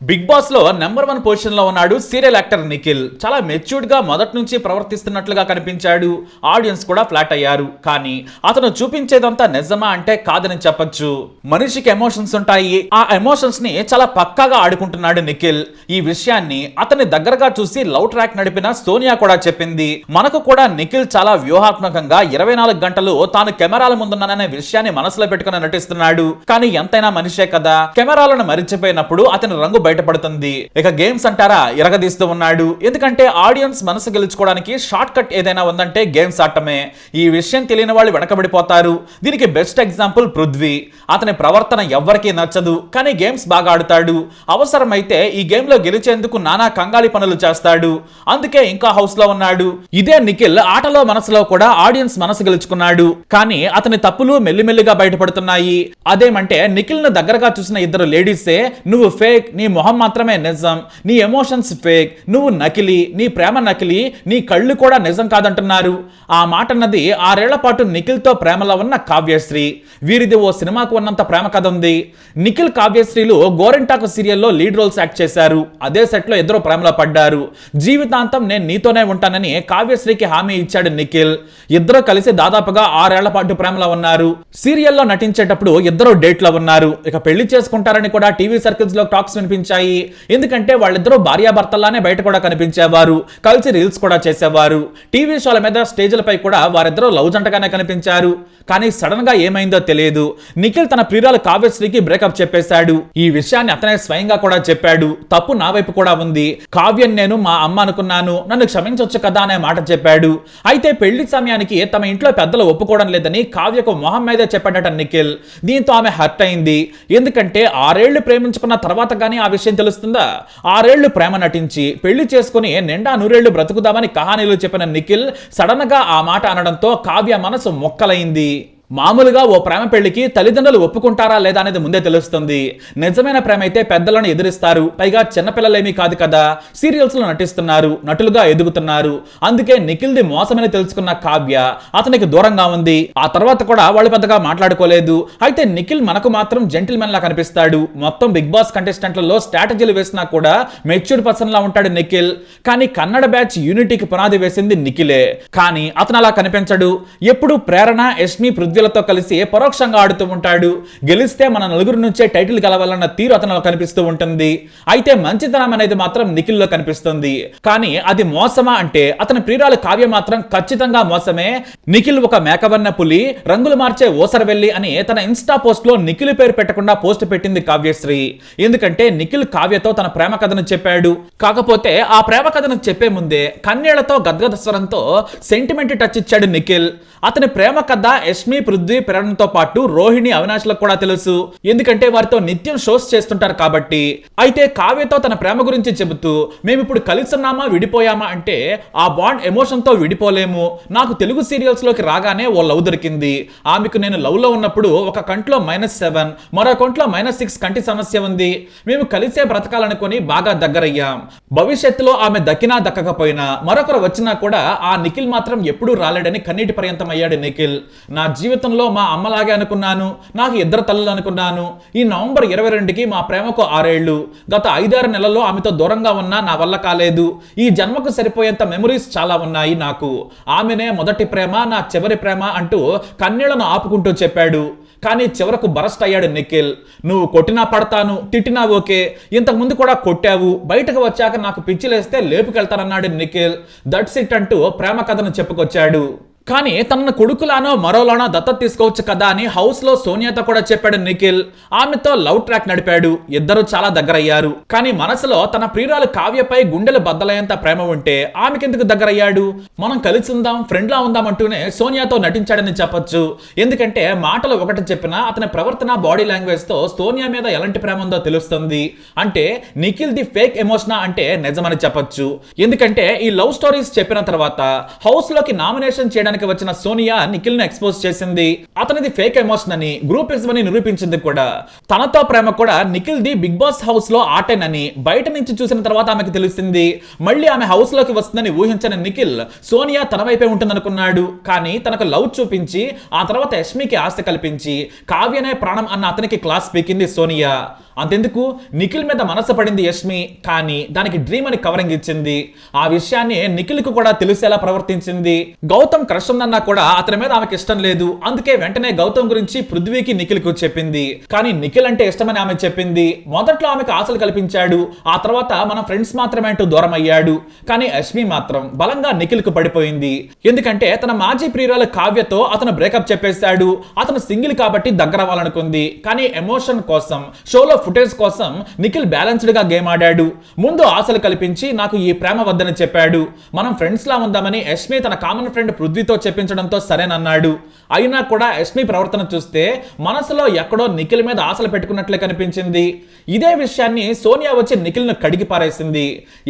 Big boss లో number 1 position లో ఉన్నాడు సీరియల్ యాక్టర్ నిఖిల్. చాలా మెచ్యూర్డ్ గా మొదటి నుంచి ప్రవర్తిస్తున్నట్లుగా కనిపించాడు. ఆడియన్స్ కూడా ఫ్లాట్ అయ్యారు. కానీ అతను చూపించేదంతా నిజమా అంటే కాదని చెప్పొచ్చు. మనిషికి ఎమోషన్స్ ఉంటాయి. ఆ ఎమోషన్స్ ని చాలా పక్కాగా ఆడుకుంటున్నాడు నిఖిల్. ఈ విషయాన్ని అతని దగ్గరగా చూసి లవ్ ట్రాక్ నడిపిన సోనియా కూడా చెప్పింది. మనకు కూడా నిఖిల్ చాలా వ్యూహాత్మకంగా 24 గంటలు తాను కెమెరాల ముందున్నాననే విషయాన్ని మనసులో పెట్టుకుని నటిస్తున్నాడు. కానీ ఎంతైనా మనిషే కదా, కెమెరాలను మరిచిపోయినప్పుడు అతని రంగు బయటపడుతుంది. ఇక గేమ్స్ అంటారా, ఇరగదీస్తూ ఉన్నాడు. ఎందుకంటే ఆడియన్స్ మనసు గెలుచుకోవడానికి షార్ట్ కట్ ఏదైనా ఉందంటే గేమ్స్ ఆడటమే. ఈ విషయం తెలియని వాళ్ళు వెనకబడిపోతారు. దీనికి బెస్ట్ ఎగ్జాంపుల్ పృథ్వీ. అతని ప్రవర్తన ఎవ్వరికీ నచ్చదు, కానీ గేమ్స్ బాగా ఆడుతాడు. అవసరమైతే ఈ గేమ్ లో గెలిచేందుకు నానా కంగాలి పనులు చేస్తాడు. అందుకే ఇంకా హౌస్ లో ఉన్నాడు. ఇదే నిఖిల్ ఆటలో మనసులో కూడా ఆడియన్స్ మనసు గెలుచుకున్నాడు. కానీ అతని తప్పులు మెల్లిమెల్లిగా బయటపడుతున్నాయి. అదేమంటే నిఖిల్ ను దగ్గరగా చూసిన ఇద్దరు లేడీసే నువ్వు ఫేక్, నీ మొహం మాత్రమే నిజం, నీ ఎమోషన్స్ ఫేక్, నువ్వు నకిలీ, నీ ప్రేమ నకిలీ, నీ కళ్ళు కూడా నిజం కాదంటున్నారు. ఆ మాట అన్నది 6 ఏళ్ల పాటు నిఖిల్ తో ప్రేమలో ఉన్న కావ్యశ్రీ. వీరిది ఓ సినిమాకు ఉన్నంత ప్రేమ కథ ఉంది. నిఖిల్ కావ్యశ్రీలు గోరెంటాకు సీరియల్లో లీడ్ రోల్స్ యాక్ట్ చేశారు. అదే సెట్ లో ఇద్దరు ప్రేమలో పడ్డారు. జీవితాంతం నేను నీతోనే ఉంటానని కావ్యశ్రీకి హామీ ఇచ్చాడు నిఖిల్. ఇద్దరు కలిసి దాదాపుగా 6 ఏళ్ల పాటు ప్రేమలో ఉన్నారు. సీరియల్లో నటించేటప్పుడు ఇద్దరు డేట్ లో ఉన్నారు. ఇక పెళ్లి చేసుకుంటారని కూడా టీవీ సర్కిల్స్ లో టాక్స్ వినిపించాయి. ఎందుకంటే వాళ్ళిద్దరూ భార్యాభర్తల్లానే బయట కూడా కనిపించేవారు. కలిసి రీల్స్ కూడా చేసేవారు. టీవీ షోల మీద స్టేజ్లపై కూడా వారిద్దరూ లవ్ జంటగానే కనిపించారు. కానీ సడన్ గా ఏమైందో తెలియదు. నిఖిల్ తన ప్రియురాలు కావ్యశ్రీకి బ్రేకప్ చెప్పేశాడు. ఈ విషయాన్ని అతనే స్వయంగా కూడా చెప్పాడు. తప్పు నా వైపు కూడా ఉంది. కావ్యం నేను మా అమ్మ అనుకున్నాను, నన్ను క్షమించొచ్చు కదా అనే మాట చెప్పాడు. అయితే పెళ్లి సమయానికి తమ ఇంట్లో పెద్దలు ఒప్పుకోవడం లేదని కావ్యకు మొహం మీదే చెప్పాడట నిఖిల్. దీంతో ఆమె హర్ట్ అయింది. ఎందుకంటే 6 ఏళ్లు ప్రేమించుకున్న తర్వాత గానీ ఆ విషయం తెలుస్తుందా? 6 ఏళ్లు ప్రేమ నటించి పెళ్లి చేసుకుని నిండా 100 ఏళ్లు బ్రతుకుదామని కహానీలు చెప్పిన నిఖిల్ సడన్ గా ఆ మాట అనడంతో కావ్య మనసు మొక్కలైంది. మామూలుగా ఓ ప్రేమ పెళ్లికి తల్లిదండ్రులు ఒప్పుకుంటారా లేదా అనేది ముందే తెలుస్తుంది. నిజమైన ప్రేమ అయితే పెద్దలను ఎదిరిస్తారు. పైగా చిన్నపిల్లలేమీ కాదు కదా, సీరియల్స్ లో నటిస్తున్నారు, నటులుగా ఎదుగుతున్నారు. అందుకే నిఖిల్ ది మోసమని తెలుసుకున్న కావ్య అతనికి దూరంగా ఉంది. ఆ తర్వాత కూడా వాళ్ళు పెద్దగా మాట్లాడుకోలేదు. అయితే నిఖిల్ మనకు మాత్రం జెంటిల్మెన్ లా కనిపిస్తాడు. మొత్తం బిగ్ బాస్ కంటెస్టెంట్లలో స్ట్రాటజీలు వేసినా కూడా మెచ్యూర్డ్ పర్సన్ లా ఉంటాడు నిఖిల్. కానీ కన్నడ బ్యాచ్ యూనిటీకి పునాది వేసింది నిఖిలే. కానీ అతను అలా కనిపించడు. ఎప్పుడు ప్రేరణ, యష్మి, పృథ్వీ తో కలిసి పరోక్షంగా ఆడుతూ ఉంటాడు. గెలిస్తే మన నలుగురు నుంచే టైటిల్ గెలవాలన్న తీరు అతనిలో కనిపిస్తూ ఉంటుంది. అయితే మంచితనం అనేది మాత్రం నిఖిల్ లో కనిపిస్తుంది. కానీ అది మోసమా అంటే అతని ప్రియురాలు కావ్య మాత్రం ఖచ్చితంగా మోసమే. నిఖిల్ ఒక మేకవన్న పులి, రంగులు మార్చే ఓసరవెల్లి అని తన ఇన్స్టా పోస్ట్ లో నిఖిల్ పేరు పెట్టకుండా పోస్ట్ పెట్టింది కావ్యశ్రీ. ఎందుకంటే నిఖిల్ కావ్యతో తన ప్రేమ కథను చెప్పాడు. కాకపోతే ఆ ప్రేమ కథను చెప్పే ముందే కన్నీళ్లతో గద్గద స్వరంతో సెంటిమెంట్ టచ్ ఇచ్చాడు నిఖిల్. అతని ప్రేమ కథ యష్మి, పృథ్వీ, ప్రేరణతో పాటు రోహిణి, అవినాష్లకు కూడా తెలుసు. ఎందుకంటే వారితో నిత్యం షోస్ చేస్తుంటారు కాబట్టి. అయితే కావ్యతో తన ప్రేమ గురించి చెబుతూ మేమిప్పుడు కలిసున్నామా విడిపోయామా అంటే ఆ బాండ్ ఎమోషన్ తో విడిపోలేము. నాకు తెలుగు సీరియల్స్ లోకి రాగానే ఓ లవ్ దొరికింది. ఆమెకు నేను లవ్ లో ఉన్నప్పుడు ఒక కంట్లో -7, మరో కంట్లో -6 కంటి సమస్య ఉంది. మేము కలిసే బ్రతకాలనుకొని బాగా దగ్గరయ్యాం. భవిష్యత్తులో ఆమె దక్కినా దక్కకపోయినా మరొకరు వచ్చినా కూడా ఆ నిఖిల్ మాత్రం ఎప్పుడూ రాలేడని కన్నీటి పర్యంతం అయ్యాడు నిఖిల్. నా జీవితంలో మా అమ్మలాగే అనుకున్నాను, నాకు 2 తల్లులు అనుకున్నాను. ఈ నవంబర్ 22కి మా ప్రేమకు 6 ఏళ్లు. గత 5-6 నెలల్లో ఆమెతో దూరంగా ఉన్నా నా వల్ల కాలేదు. ఈ జన్మకు సరిపోయేంత మెమరీస్ చాలా ఉన్నాయి నాకు. ఆమెనే మొదటి ప్రేమ, నా చివరి ప్రేమ అంటూ కన్నీళ్లను ఆపుకుంటూ చెప్పాడు. కానీ చివరకు బరస్ట్ అయ్యాడు నిఖిల్. నువ్వు కొట్టినా పడతాను, తిట్టినా ఓకే, ఇంతకు ముందు కూడా కొట్టావు, బయటకు వచ్చాక నాకు పిచ్చిలేస్తే లేపుకెళ్తానన్నాడు నిఖిల్. దట్స్ ఇట్ అంటూ ప్రేమ కథను చెప్పుకొచ్చాడు. కానీ తనను కొడుకులానో మరోలానో దత్తత తీసుకోవచ్చు కదా అని హౌస్ లో సోనియాతో కూడా చెప్పాడు నిఖిల్. ఆమెతో లవ్ ట్రాక్ నడిపాడు. ఇద్దరు చాలా దగ్గరయ్యారు. కానీ మనసులో తన ప్రియురాలు కావ్యపై గుండెలు బద్దలయ్యేంత ప్రేమ ఉంటే ఆమెకెందుకు దగ్గరయ్యాడు? మనం కలిసి ఉందాం, ఫ్రెండ్ లా ఉందాం అంటూనే సోనియాతో నటించాడని చెప్పొచ్చు. ఎందుకంటే మాటలు ఒకటి చెప్పినా అతని ప్రవర్తన, బాడీ లాంగ్వేజ్ తో సోనియా మీద ఎలాంటి ప్రేమ ఉందో తెలుస్తుంది. అంటే నిఖిల్ ది ఫేక్ ఎమోషనా అంటే నిజమని చెప్పొచ్చు. ఎందుకంటే ఈ లవ్ స్టోరీస్ చెప్పిన తర్వాత హౌస్ లోకి నామినేషన్ చేయడానికి వచ్చిన సోనియా నిఖిల్ ను ఎక్స్పోజ్ చేసింది. అతనిది ఫేక్ ఎమోషన్ అని, గ్రూపిజం అని నిరూపించింది కూడా. తనతో ప్రేమ కూడా Nikhil the Bigg Boss house లో ఆటేనని బయట నుంచి చూసిన తర్వాత ఆమెకు తెలిసింది. మళ్ళీ ఆమె హౌస్ లోకి వస్తుందని ఊహించిన నిఖిల్ సోనియా తన వైపే ఉంటుందనుకున్నాడు. కానీ తనకు లవ్ చూపించి ఆ తర్వాత యష్మికి ఆస్తి కల్పించి కావ్యనే ప్రాణం అన్న అతనికి క్లాస్ పీకింది సోనియా. అంతెందుకు నిఖిల్ మీద మనసు పడింది యష్మి, కానీ దానికి డ్రీమ్ అని కవరింగ్ ఇచ్చింది. ఆ విషయాన్ని నిఖిల్ కు కూడా తెలిసేలా ప్రవర్తించింది. గౌతమ్ క్రష్ ఉందన్నా కూడా అతని మీద ఆమెకి ఇష్టం లేదు. అందుకే వెంటనే గౌతమ్ గురించి పృథ్వీకి నిఖిల్ కు చెప్పింది. కానీ నిఖిల్ అంటే ఇష్టమని ఆమె చెప్పింది. మొదట్లో ఆమెకు ఆశలు కల్పించాడు, ఆ తర్వాత మన ఫ్రెండ్స్ మాత్రమే అంటూ దూరం అయ్యాడు. కానీ యష్మి మాత్రం బలంగా నిఖిల్ కు పడిపోయింది. ఎందుకంటే తన మాజీ ప్రియురాలు కావ్యతో అతను బ్రేకప్ చెప్పేశాడు. అతను సింగిల్ కాబట్టి దగ్గర అవ్వాలనుకుంది. కానీ ఎమోషన్ కోసం, షోలో ఫుటేజ్ కోసం నిఖిల్ బ్యాలెన్స్డ్ గా గేమ్ ఆడాడు. ముందు ఆశలు కల్పించి నాకు ఈ ప్రేమ వద్దని చెప్పాడు. మనం ఫ్రెండ్స్ లా ఉందామని యష్మి తన కామన్ ఫ్రెండ్ పృథ్వీతో చెప్పించడంతో సరేనన్నాడు. అయినా కూడా యష్మి ప్రవర్తన చూస్తే మనసులో ఎక్కడో నిఖిల్ మీద ఆశలు పెట్టుకున్నట్లే కనిపించింది. ఇదే విషయాన్ని సోనియా వచ్చి నిఖిల్ ను కడిగి పారేసింది.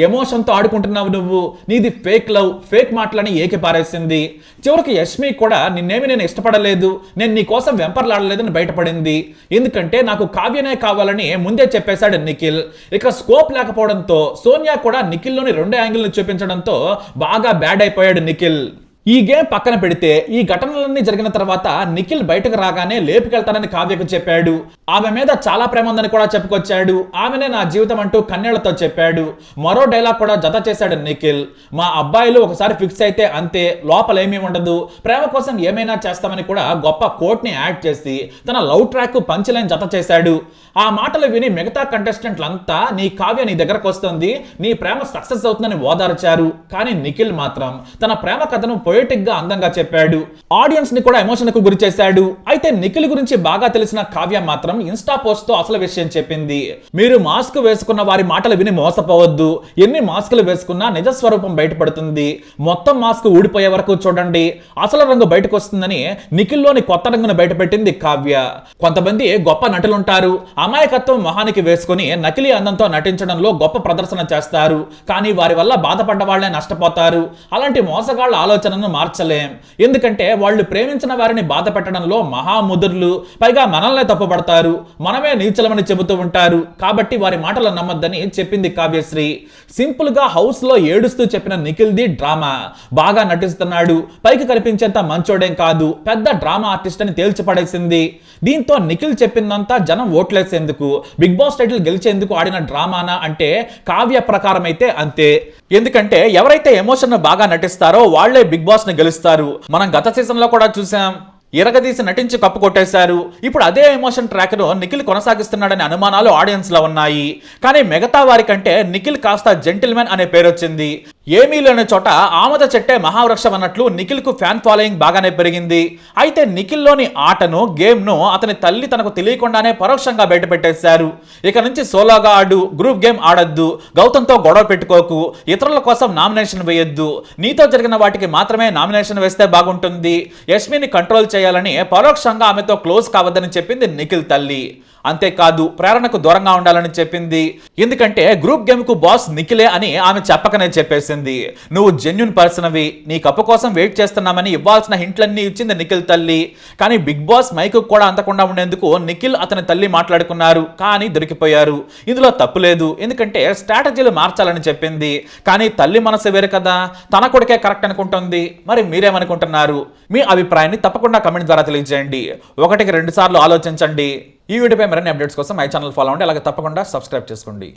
ఎమోషన్ తో ఆడుకుంటున్నావు నువ్వు, నీది ఫేక్ లవ్, ఫేక్ మాటలని ఏకి పారేసింది. చివరికి యష్మి కూడా నిన్నేమి నేను ఇష్టపడలేదు, నేను నీ కోసం వెంపర్లాడలేదని బయటపడింది. ఎందుకంటే నాకు కావ్యనే కావాలని ముందే చెప్పేశాడు నిఖిల్. ఇక స్కోప్ లేకపోవడంతో సోనియా కూడా నిఖిల్ లోని 2 యాంగిల్ని చూపించడంతో బాగా బ్యాడ్ అయిపోయాడు నిఖిల్. ఈ గేమ్ పక్కన పెడితే ఈ ఘటనలన్నీ జరిగిన తర్వాత నిఖిల్ బయటకు రాగానే లేపుకెళ్తానని కావ్యకు చెప్పాడు. ఆమె మీద చాలా ప్రేమ ఉందని కూడా చెప్పుకొచ్చాడు. ఆమెనే నా జీవితం అంటూ కన్నీళ్లతో చెప్పాడు. మరో డైలాగ్ కూడా జత చేశాడు నిఖిల్. మా అబ్బాయిలు ఒకసారి ఫిక్స్ అయితే అంతే, లోపలేమీ ఉండదు, ప్రేమ కోసం ఏమైనా చేస్తామని కూడా గొప్ప కోట్ ని యాడ్ చేసి తన లవ్ ట్రాక్ పంచ్ లైన్ జత చేశాడు. ఆ మాటలు విని మిగతా కంటెస్టెంట్లంతా నీ కావ్య నీ దగ్గరకు వస్తుంది, నీ ప్రేమ సక్సెస్ అవుతుందని ఓదార్చారు. కానీ నిఖిల్ మాత్రం తన ప్రేమ కథను పొయిటిక్ గా అందంగా చెప్పాడు. ఆడియన్స్ ని కూడా ఎమోషన్ కు గురి చేశాడు. అయితే నిఖిల్ గురించి బాగా తెలిసిన కావ్య మాత్రం ఇన్స్టా పోస్ట్ తో అసలు విషయం చెప్పింది. మీరు మాస్క్ వేసుకున్న వారి మాటలు విని మోసపోవద్దు, ఎన్ని మాస్కులు వేసుకున్నా నిజ స్వరూపం బయటపడుతుంది, మొత్తం మాస్క్ ఊడిపోయే వరకు చూడండి, అసలు రంగు బయటకు వస్తుందని నిఖిల్ లోని కొత్త రంగును బయటపెట్టింది కావ్య. కొంతమంది గొప్ప నటులుంటారు, అమాయకత్వం మొహానికి వేసుకుని నకిలీ అందంతో నటించడంలో గొప్ప ప్రదర్శన చేస్తారు. కానీ వారి వల్ల బాధపడ్డ వాళ్లే నష్టపోతారు. అలాంటి మోసగాళ్ల ఆలోచనను మార్చలేం. ఎందుకంటే వాళ్ళు ప్రేమించిన వారిని బాధ పెట్టడంలో మహాముదుర్లు, పైగా మనల్నే తప్పుపడతారు, మనమే నీచలమని చెబుతూ ఉంటారు. కాబట్టి వారి మాటలు నమ్మొద్దని చెప్పింది కావ్యశ్రీ. సింపుల్ గా హౌస్ లో ఏడుస్తూ చెప్పిన నిఖిల్ ది డ్రామా. బాగా నటిస్తున్నాడు, పైకి కనిపించేంత మంచోడేం కాదు, పెద్ద డ్రామా ఆర్టిస్ట్ అని తేల్చిపడేసింది. దీంతో నిఖిల్ చెప్పిందంతా జనం ఓట్లేసేందుకు, బిగ్ బాస్ టైటిల్ గెలిచేందుకు ఆడిన డ్రామానా అంటే కావ్య ప్రకారం అయితే అంతే. ఎందుకంటే ఎవరైతే ఎమోషన్ బాగా నటిస్తారో వాళ్లే బిగ్ బాస్ ని గెలుస్తారు. మనం గత సీజన్ లో కూడా చూసాం, ఇరగదీసి నటించి కప్పు కొట్టేశారు. ఇప్పుడు అదే ఎమోషన్ ట్రాక్ ను నిఖిల్ కొనసాగిస్తున్నాడనే అనుమానాలు ఆడియన్స్ లో ఉన్నాయి. కానీ మిగతా వారి కంటే నిఖిల్ కాస్త జెంటిల్మెన్ అనే పేరు వచ్చింది. ఏమీ లేని చోట ఆమద చెట్టే మహావృక్షం అన్నట్లు నిఖిల్ కు ఫ్యాన్ ఫాలోయింగ్ బాగానే పెరిగింది. అయితే నిఖిల్ లోని ఆటను, గేమ్ ను అతని తల్లి తనకు తెలియకుండానే పరోక్షంగా బయటపెట్టేశారు. ఇక నుంచి సోలోగా ఆడు, గ్రూప్ గేమ్ ఆడొద్దు, గౌతంతో గొడవ పెట్టుకోకు, ఇతరుల కోసం నామినేషన్ వేయొద్దు, నీతో జరిగిన వాటికి మాత్రమే నామినేషన్ వేస్తే బాగుంటుంది, యష్మిని కంట్రోల్ చేయాలని పరోక్షంగా ఆమెతో క్లోజ్ కావద్దని చెప్పింది నిఖిల్ తల్లి. అంతేకాదు ప్రేరణకు దూరంగా ఉండాలని చెప్పింది. ఎందుకంటే గ్రూప్ గేమ్ కు బాస్ నిఖిలే అని ఆమె చెప్పకనే చెప్పేసింది. నువ్వు జెన్యూన్ పర్సన్ అవి, నీ కప్పు కోసం వెయిట్ చేస్తున్నామని ఇవ్వాల్సిన హింట్లన్నీ ఇచ్చింది నిఖిల్ తల్లి. కానీ బిగ్ బాస్ మైక్ కూడా అందకుండా ఉండేందుకు నిఖిల్ అతని తల్లి మాట్లాడుకున్నారు, కానీ దొరికిపోయారు. ఇందులో తప్పు లేదు, ఎందుకంటే స్ట్రాటజీలు మార్చాలని చెప్పింది. కానీ తల్లి మనసు వేరు కదా, తన కొడుకే కరెక్ట్ అనుకుంటుంది. మరి మీరేమనుకుంటున్నారు? మీ అభిప్రాయాన్ని తప్పకుండా కమెంట్ ద్వారా తెలియజేయండి. 1కి 2 సార్లు ఆలోచించండి. ఈ వీడియోపై మరిన్ని అప్డేట్స్ కోసం మై ఛానల్ ఫాలో అవ్వండి. అలాగే తప్పకుండా సబ్స్క్రైబ్ చేసుకోండి.